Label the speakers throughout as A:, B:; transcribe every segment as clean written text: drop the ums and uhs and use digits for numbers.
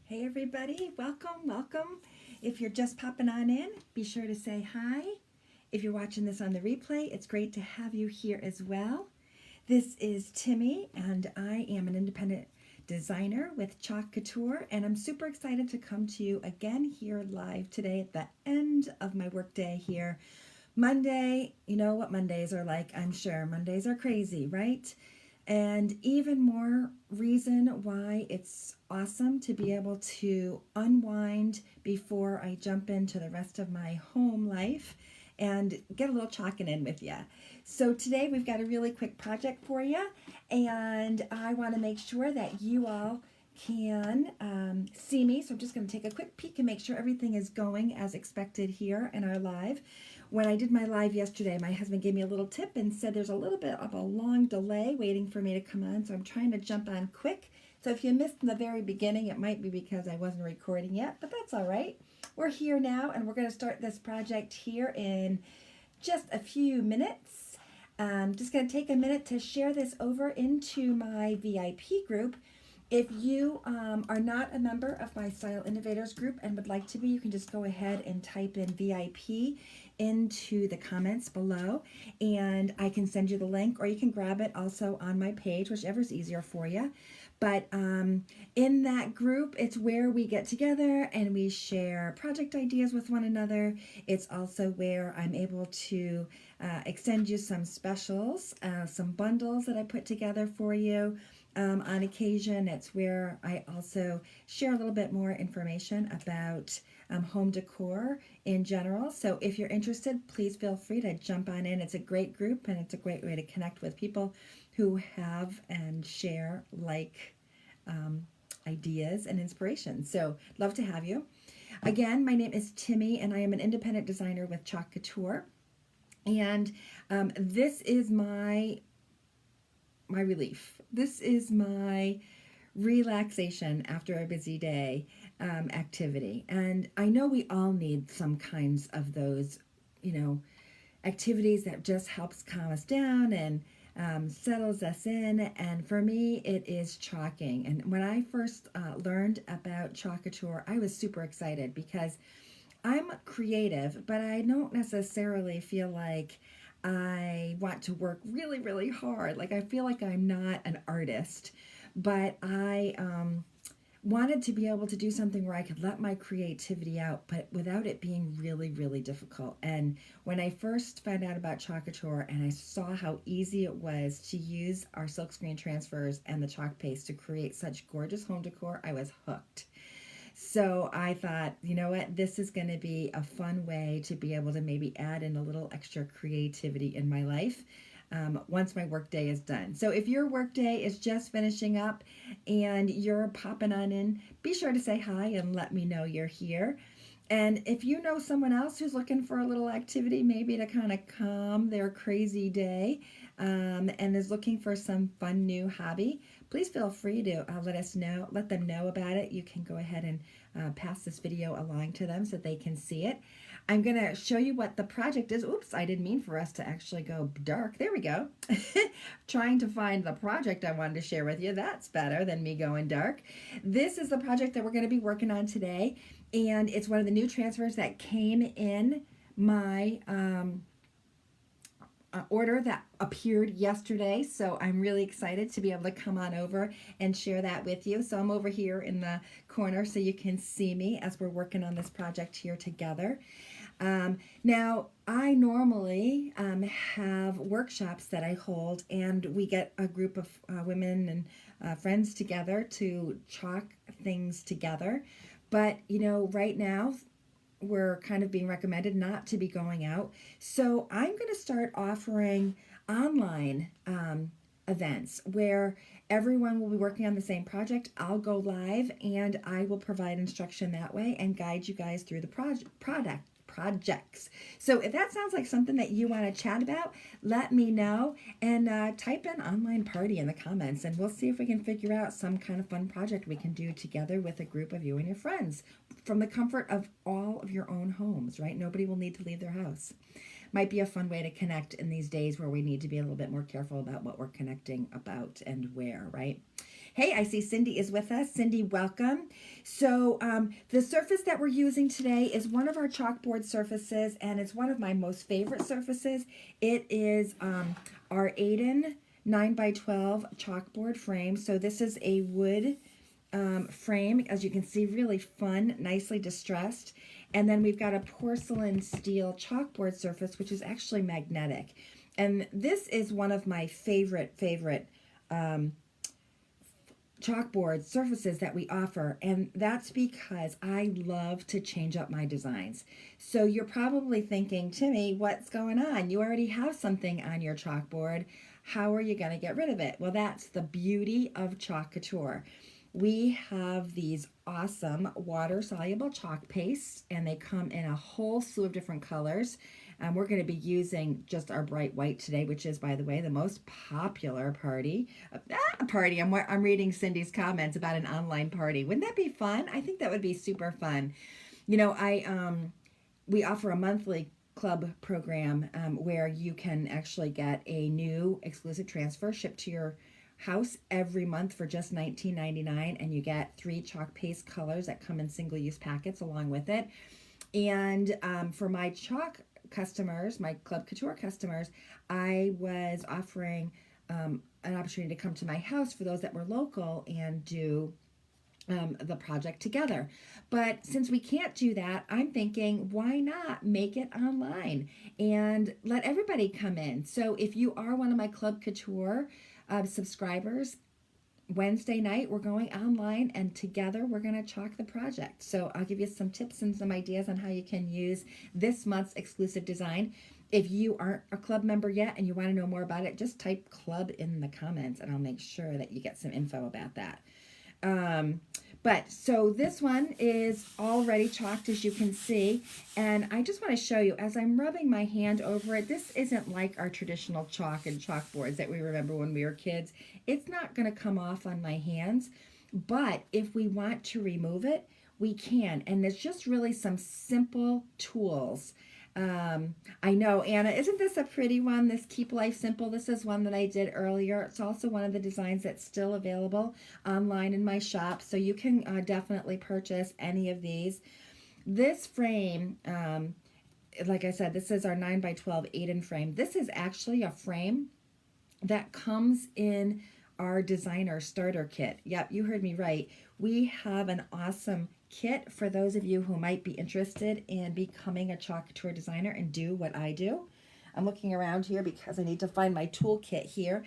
A: Hey everybody, welcome, welcome. If you're just popping on in, be sure to say hi. If you're watching this on the replay, it's great to have you here as well. This is Timmy, and I am an independent designer with Chalk Couture, and I'm super excited to come to you again here live today at the end of my workday here. Monday, you know what Mondays are like, I'm sure. Mondays are crazy, right? And even more reason why it's awesome to be able to unwind before I jump into the rest of my home life and get a little chalking in with you. So today we've got a really quick project for you, and I want to make sure that you all can see me. So I'm just going to take a quick peek and make sure everything is going as expected here in our live. When I did my live yesterday, my husband gave me a little tip and said there's a little bit of a long delay waiting for me to come on, so I'm trying to jump on quick. So if you missed in the very beginning, it might be because I wasn't recording yet, but that's all right. We're here now, and we're going to start this project here in just a few minutes. I'm just going to take a minute to share this over into my VIP group. If you are not a member of my Style Innovators group and would like to be, you can just go ahead and type in VIP into the comments below, and I can send you the link, or you can grab it also on my page, whichever's easier for you. But in that group, it's where we get together and we share project ideas with one another. It's also where I'm able to extend you some specials, some bundles that I put together for you. On occasion, it's where I also share a little bit more information about home decor in general. So if you're interested, please feel free to jump on in. It's a great group, and it's a great way to connect with people who have and share ideas and inspiration. So love to have you. Again, my name is Timmy, and I am an independent designer with Chalk Couture. And this is my relief. This is my relaxation after a busy day activity. And I know we all need some kinds of those, activities that just helps calm us down and settles us in. And for me, it is chalking. And when I first learned about Chalk Couture, I was super excited because I'm creative, but I don't necessarily feel like I want to work really, really hard. Like, I feel like I'm not an artist, but I wanted to be able to do something where I could let my creativity out, but without it being really, really difficult. And when I first found out about Chalk Couture and I saw how easy it was to use our silkscreen transfers and the chalk paste to create such gorgeous home decor, I was hooked. So I thought, you know what, this is going to be a fun way to be able to maybe add in a little extra creativity in my life once my workday is done. So if your workday is just finishing up and you're popping on in, be sure to say hi and let me know you're here. And if you know someone else who's looking for a little activity, maybe to kind of calm their crazy day and is looking for some fun new hobby, please feel free to let them know about it. You can go ahead and pass this video along to them so they can see it. I'm going to show you what the project is. Oops, I didn't mean for us to actually go dark. There we go. Trying to find the project I wanted to share with you. That's better than me going dark. This is the project that we're going to be working on today, and it's one of the new transfers that came in my order that appeared yesterday. So I'm really excited to be able to come on over and share that with you. So I'm over here in the corner so you can see me as we're working on this project here together. Now, I normally have workshops that I hold, and we get a group of women and friends together to chalk things together. But, right now, we're kind of being recommended not to be going out. So I'm going to start offering online events where everyone will be working on the same project. I'll go live and I will provide instruction that way and guide you guys through the projects. So if that sounds like something that you want to chat about, let me know, and type in online party in the comments, and we'll see if we can figure out some kind of fun project we can do together with a group of you and your friends from the comfort of all of your own homes, right? Nobody will need to leave their house. Might be a fun way to connect in these days where we need to be a little bit more careful about what we're connecting about and where, right? Hey, I see Cindy is with us. Cindy, welcome. So the surface that we're using today is one of our chalkboard surfaces, and it's one of my most favorite surfaces. It is our Aiden 9x12 chalkboard frame. So this is a wood frame, as you can see, really fun, nicely distressed. And then we've got a porcelain steel chalkboard surface, which is actually magnetic. And this is one of my favorite chalkboard surfaces that we offer, and that's because I love to change up my designs. So you're probably thinking, Timmy, what's going on? You already have something on your chalkboard. How are you going to get rid of it? Well, that's the beauty of Chalk Couture. We have these awesome water-soluble chalk pastes, and they come in a whole slew of different colors. We're going to be using just our bright white today, which is, by the way, the most popular party. I'm reading Cindy's comments about an online party. Wouldn't that be fun? I think that would be super fun. You know, we offer a monthly club program where you can actually get a new exclusive transfer shipped to your house every month for just $19.99, and you get 3 chalk paste colors that come in single-use packets along with it. And for my chalk customers, my Club Couture customers, I was offering an opportunity to come to my house for those that were local and do the project together. But since we can't do that, I'm thinking, why not make it online and let everybody come in? So if you are one of my Club Couture subscribers, Wednesday night we're going online, and together we're going to chalk the project. So I'll give you some tips and some ideas on how you can use this month's exclusive design. If you aren't a club member yet and you want to know more about it, just type club in the comments and I'll make sure that you get some info about that. So this one is already chalked, as you can see, and I just want to show you, as I'm rubbing my hand over it, this isn't like our traditional chalk and chalkboards that we remember when we were kids. It's not going to come off on my hands, but if we want to remove it, we can, and there's just really some simple tools. I know, Anna, isn't this a pretty one, this Keep Life Simple? This is one that I did earlier. It's also one of the designs that's still available online in my shop, so you can definitely purchase any of these. This frame, like I said, this is our 9x12 Aiden frame. This is actually a frame that comes in our designer starter kit. Yep, you heard me right. We have an awesome kit for those of you who might be interested in becoming a Chalk Couture designer and do what I do. I'm looking around here because I need to find my toolkit here.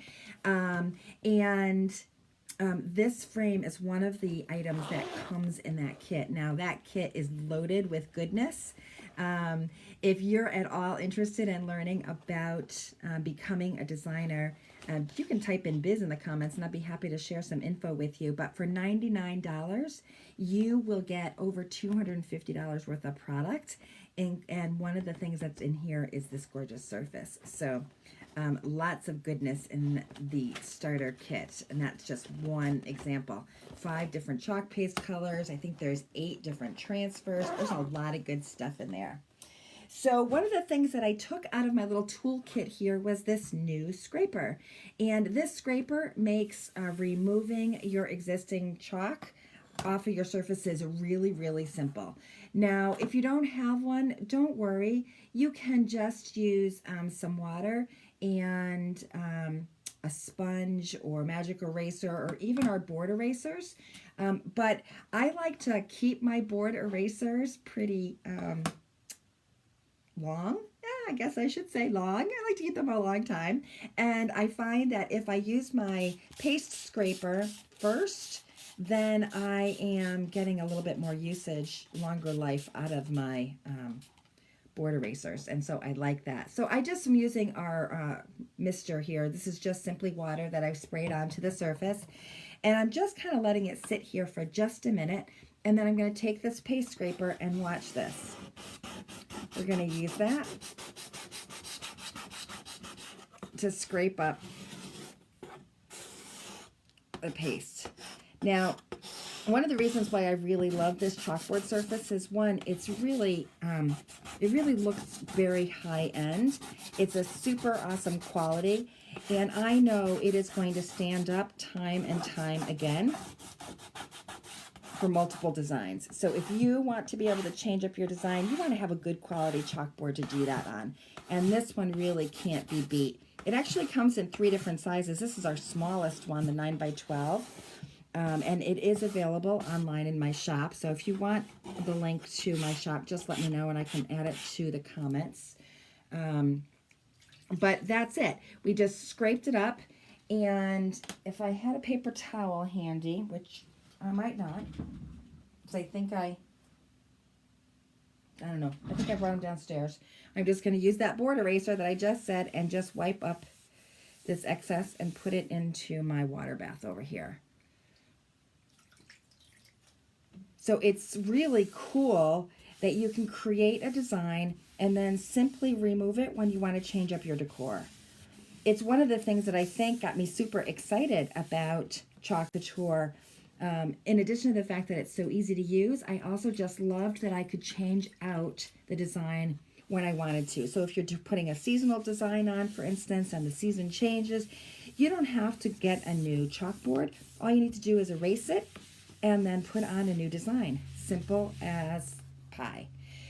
A: This frame is one of the items that comes in that kit. Now that kit is loaded with goodness. If you're at all interested in learning about becoming a designer, you can type in biz in the comments and I'd be happy to share some info with you. But for $99, you will get over $250 worth of product. And one of the things that's in here is this gorgeous surface. So lots of goodness in the starter kit. And that's just one example. 5 different chalk paste colors. I think there's 8 different transfers. There's a lot of good stuff in there. So one of the things that I took out of my little toolkit here was this new scraper. And this scraper makes removing your existing chalk off of your surfaces really, really simple. Now, if you don't have one, don't worry. You can just use some water and a sponge or magic eraser or even our board erasers. But I like to keep my board erasers pretty long. I guess I should say long. I like to keep them a long time. And I find that if I use my paste scraper first, then I am getting a little bit more usage, longer life out of my board erasers. And so I like that. So I just am using our mister here. This is just simply water that I've sprayed onto the surface. And I'm just kind of letting it sit here for just a minute. And then I'm going to take this paste scraper and watch this. We're going to use that to scrape up the paste. Now, one of the reasons why I really love this chalkboard surface is, one, it's really, it really looks very high end, It's a super awesome quality, and I know it is going to stand up time and time again for multiple designs. So if you want to be able to change up your design, you want to have a good quality chalkboard to do that on. And this one really can't be beat. It actually comes in 3 different sizes. This is our smallest one, the 9 by 12. And it is available online in my shop. So if you want the link to my shop, just let me know and I can add it to the comments. But that's it. We just scraped it up. And if I had a paper towel handy, which I might not, because I think I don't know. I think I brought them downstairs. I'm just going to use that board eraser that I just said and just wipe up this excess and put it into my water bath over here. So it's really cool that you can create a design and then simply remove it when you want to change up your decor. It's one of the things that I think got me super excited about Chalk Couture. In addition to the fact that it's so easy to use, I also just loved that I could change out the design when I wanted to. So if you're putting a seasonal design on, for instance, and the season changes, you don't have to get a new chalkboard. All you need to do is erase it and then put on a new design. Simple as pie.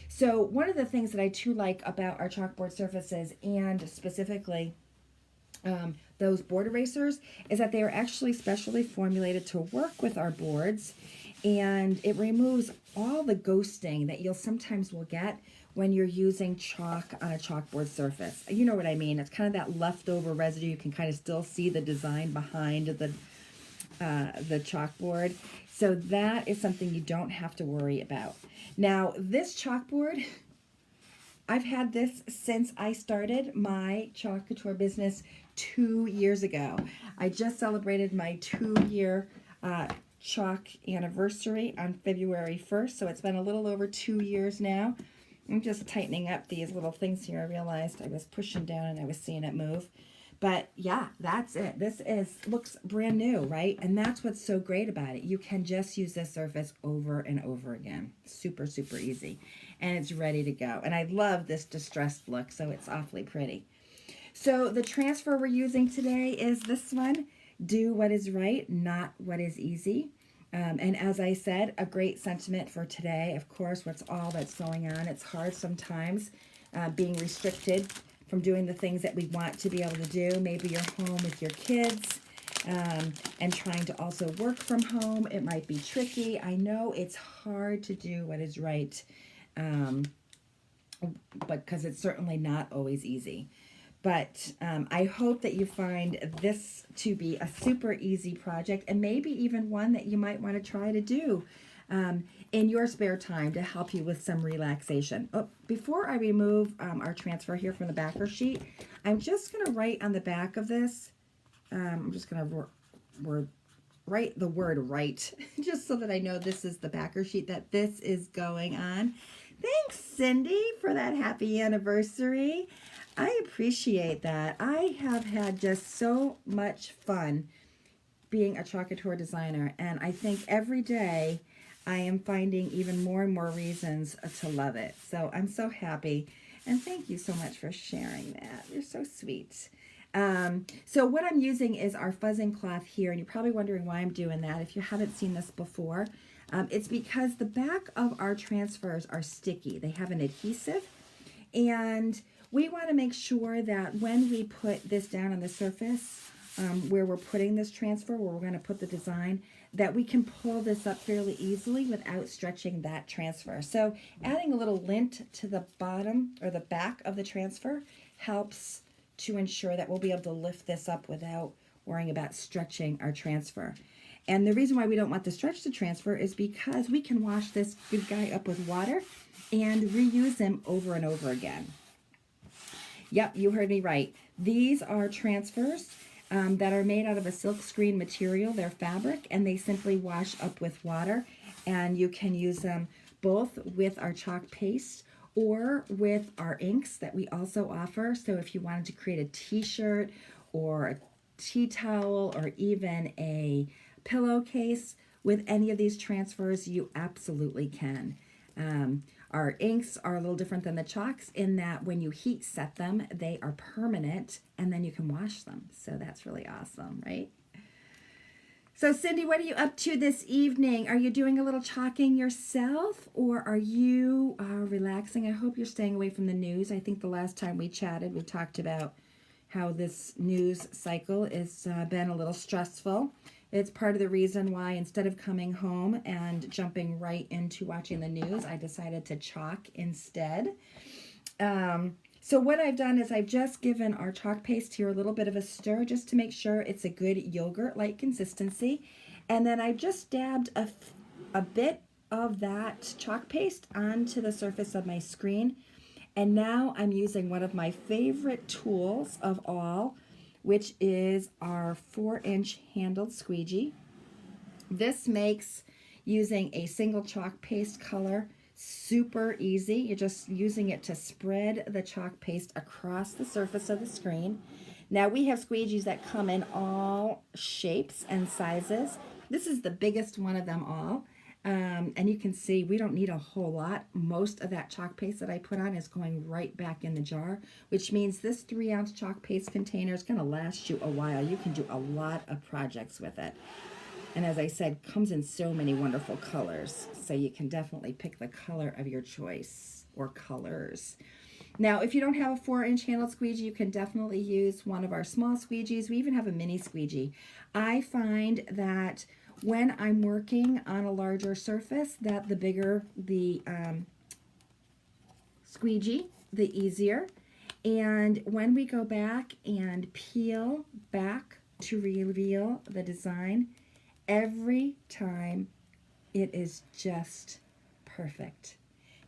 A: So one of the things that I too like about our chalkboard surfaces, and specifically those board erasers, is that they are actually specially formulated to work with our boards, and it removes all the ghosting that you'll sometimes will get when you're using chalk on a chalkboard surface. You know what I mean? It's kind of that leftover residue. You can kind of still see the design behind the chalkboard. So that is something you don't have to worry about. Now, this chalkboard, I've had this since I started my Chalk Couture business 2 years ago. I just celebrated my 2-year chalk anniversary on February 1st, so it's been a little over 2 years now. I'm just tightening up these little things here. I realized I was pushing down and I was seeing it move. But yeah, that's it. This looks brand new, right? And that's what's so great about it. You can just use this surface over and over again. Super, super easy. And it's ready to go. And I love this distressed look, so it's awfully pretty. So the transfer we're using today is this one. Do what is right, not what is easy. And as I said, a great sentiment for today. Of course, what's all that's going on. It's hard sometimes being restricted from doing the things that we want to be able to do. Maybe you're home with your kids and trying to also work from home. It might be tricky. I know it's hard to do what is right, but because it's certainly not always easy. But I hope that you find this to be a super easy project, and maybe even one that you might want to try to do in your spare time to help you with some relaxation. Oh, before I remove our transfer here from the backer sheet, I'm just going to write on the back of this, I'm just going to write the word right, just so that I know this is the backer sheet that this is going on. Thanks, Cindy, for that happy anniversary. I appreciate that. I have had just so much fun being a Chalk Couture designer, and I think every day I am finding even more and more reasons to love it. So I'm so happy, and thank you so much for sharing that. You're so sweet. So what I'm using is our fuzzing cloth here, and you're probably wondering why I'm doing that if you haven't seen this before. It's because the back of our transfers are sticky. They have an adhesive, and we want to make sure that when we put this down on the surface, where we're putting this transfer, where we're going to put the design, that we can pull this up fairly easily without stretching that transfer. So adding a little lint to the bottom or the back of the transfer helps to ensure that we'll be able to lift this up without worrying about stretching our transfer. And the reason why we don't want to stretch the transfer is because we can wash this good guy up with water and reuse them over and over again. Yep, you heard me right. These are transfers that are made out of a silkscreen material. They're fabric, and they simply wash up with water, and you can use them both with our chalk paste or with our inks that we also offer. So if you wanted to create a t-shirt or a tea towel or even a pillowcase with any of these transfers, you absolutely can. Our inks are a little different than the chalks in that when you heat set them, they are permanent and then you can wash them. So that's really awesome, right? So Cindy, what are you up to this evening? Are you doing a little chalking yourself, or are you relaxing? I hope you're staying away from the news. I think the last time we chatted, we talked about how this news cycle has been a little stressful. It's part of the reason why instead of coming home and jumping right into watching the news, I decided to chalk instead. So what I've done is I've just given our chalk paste here a little bit of a stir just to make sure it's a good yogurt-like consistency. And then I just dabbed a bit of that chalk paste onto the surface of my screen. And now I'm using one of my favorite tools of all, which is our 4-inch handled squeegee. This makes using a single chalk paste color super easy. You're just using it to spread the chalk paste across the surface of the screen. Now we have squeegees that come in all shapes and sizes. This is the biggest one of them all. And you can see we don't need a whole lot. Most of that chalk paste that I put on is going right back in the jar, which means this 3-ounce chalk paste container is going to last you a while. You can do a lot of projects with it. And as I said, comes in so many wonderful colors. So you can definitely pick the color of your choice or colors. Now, if you don't have a 4-inch handled squeegee, you can definitely use one of our small squeegees. We even have a mini squeegee. I find that when I'm working on a larger surface, that the bigger the squeegee, the easier. And when we go back and peel back to reveal the design, every time it is just perfect.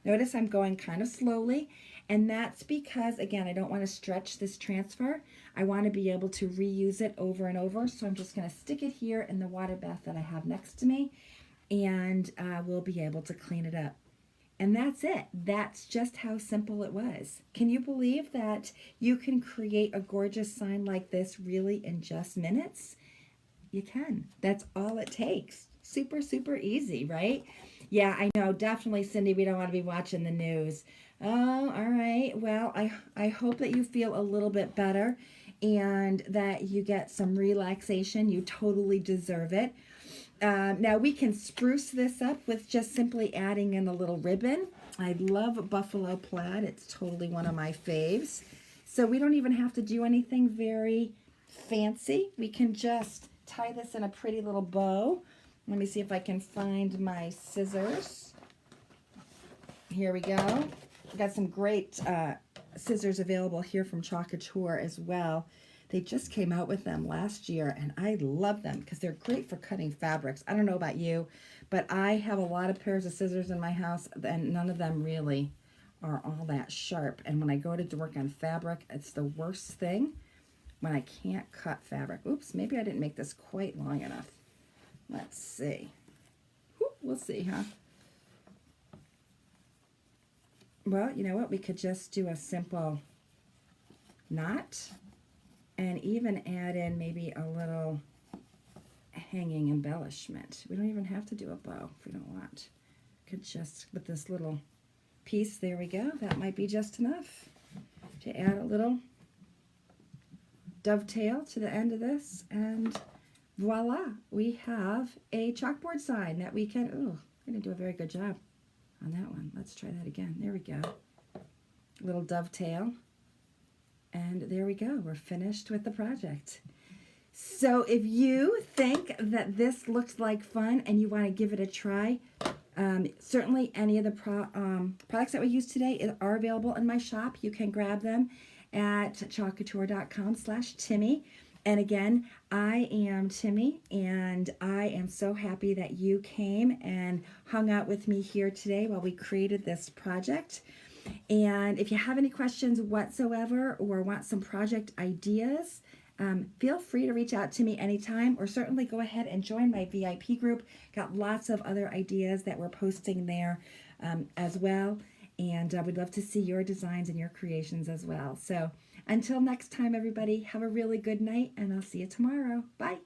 A: Notice I'm going kind of slowly, and that's because, again, I don't want to stretch this transfer. I want to be able to reuse it over and over, so I'm just going to stick it here in the water bath that I have next to me, and we'll be able to clean it up. And that's it. That's just how simple it was. Can you believe that you can create a gorgeous sign like this really in just minutes? You can. That's all it takes. Super, super easy, right? Yeah, I know. Definitely, Cindy, we don't want to be watching the news. Oh, all right. Well, I hope that you feel a little bit better and that you get some relaxation. You totally deserve it. Now, we can spruce this up with just simply adding in a little ribbon. I love buffalo plaid. It's totally one of my faves. So we don't even have to do anything very fancy. We can just tie this in a pretty little bow. Let me see if I can find my scissors. Here we go. I've got some great scissors available here from Chalk Couture as well. They just came out with them last year, and I love them because they're great for cutting fabrics. I don't know about you, but I have a lot of pairs of scissors in my house, and none of them really are all that sharp. And when I go to work on fabric, it's the worst thing when I can't cut fabric. Oops, maybe I didn't make this quite long enough. Let's see. We'll see, huh? Well, you know what? We could just do a simple knot and even add in maybe a little hanging embellishment. We don't even have to do a bow if we don't want. Could just, with this little piece, there we go. That might be just enough to add a little dovetail to the end of this, and voila, we have a chalkboard sign that we can, oh, I'm going to do a very good job on that one. Let's try that again. There we go. Little dovetail. And there we go. We're finished with the project. So if you think that this looks like fun and you want to give it a try, certainly any of the products that we use today are available in my shop. You can grab them at chalkcouture.com/Timmy. And again, I am Timmy, and I am so happy that you came and hung out with me here today while we created this project. And if you have any questions whatsoever or want some project ideas, feel free to reach out to me anytime, or certainly go ahead and join my VIP group. Got lots of other ideas that we're posting there as well. And we'd love to see your designs and your creations as well. So until next time, everybody, have a really good night, and I'll see you tomorrow. Bye.